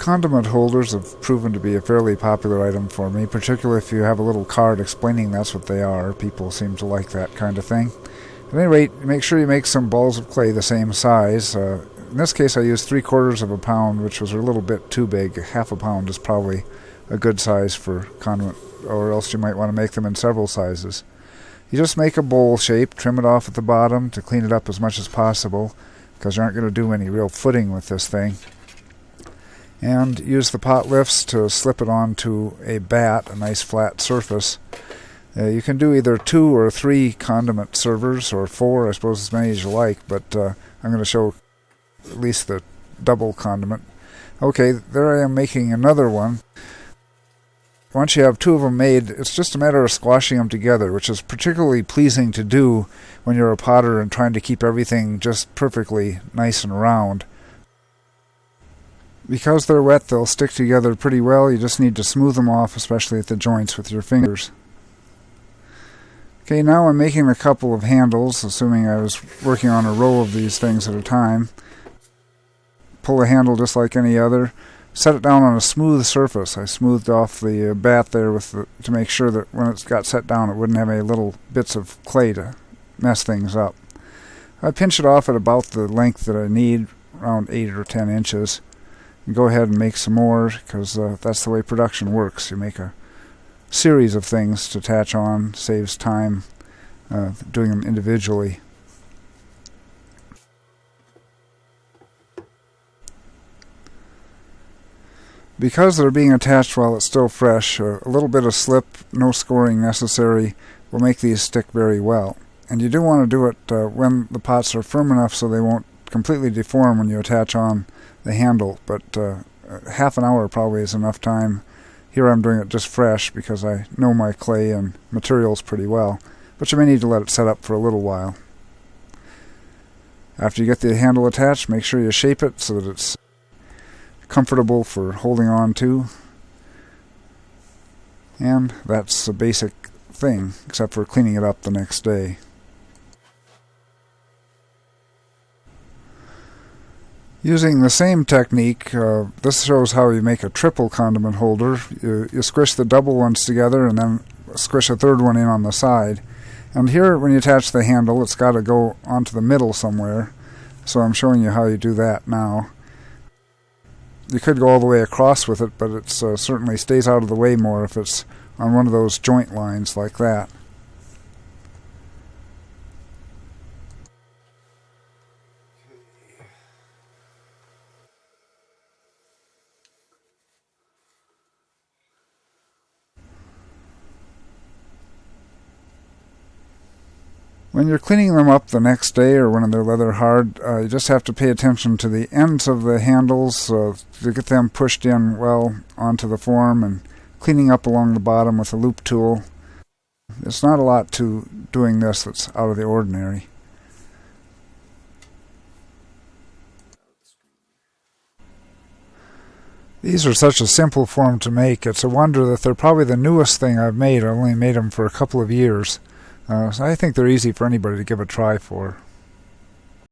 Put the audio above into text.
Condiment holders have proven to be a fairly popular item for me, particularly if you have a little card explaining that's what they are. People seem to like that kind of thing. At any rate, make sure you make some balls of clay the same size. In this case I used 3/4 of a pound, which was a little bit too big. Half a pound is probably a good size for condiment, or else you might want to make them in several sizes. You just make a bowl shape, trim it off at the bottom to clean it up as much as possible, because you aren't going to do any real footing with this thing. And use the pot lifts to slip it onto a bat, a nice flat surface. You can do either 2 or 3 condiment servers, or 4, I suppose, as many as you like, but I'm going to show at least the double condiment. Okay, there I am making another one. Once you have 2 of them made, it's just a matter of squashing them together, which is particularly pleasing to do when you're a potter and trying to keep everything just perfectly nice and round. Because they're wet, they'll stick together pretty well. You just need to smooth them off, especially at the joints with your fingers. Okay, now I'm making a couple of handles, assuming I was working on a row of these things at a time. Pull a handle just like any other. Set it down on a smooth surface. I smoothed off the bat there to make sure that when it got set down it wouldn't have any little bits of clay to mess things up. I pinch it off at about the length that I need, around 8 or 10 inches. And go ahead and make some more, because that's the way production works. You make a series of things to attach on, saves time doing them individually. Because they're being attached while it's still fresh, a little bit of slip, no scoring necessary, will make these stick very well. And you do want to do it when the pots are firm enough so they won't completely deform when you attach on the handle, but half an hour probably is enough time. Here I'm doing it just fresh because I know my clay and materials pretty well, but you may need to let it set up for a little while. After you get the handle attached, make sure you shape it so that it's comfortable for holding on to. And that's a basic thing, except for cleaning it up the next day. Using the same technique, this shows how you make a triple condiment holder. You squish the double ones together and then squish a third one in on the side. And here, when you attach the handle, it's got to go onto the middle somewhere. So I'm showing you how you do that now. You could go all the way across with it, but it certainly stays out of the way more if it's on one of those joint lines like that. When you're cleaning them up the next day or when they're leather hard, you just have to pay attention to the ends of the handles to get them pushed in well onto the form, and cleaning up along the bottom with a loop tool. There's not a lot to doing this that's out of the ordinary. These are such a simple form to make. It's a wonder that they're probably the newest thing I've made. I only made them for a couple of years. So I think they're easy for anybody to give a try for.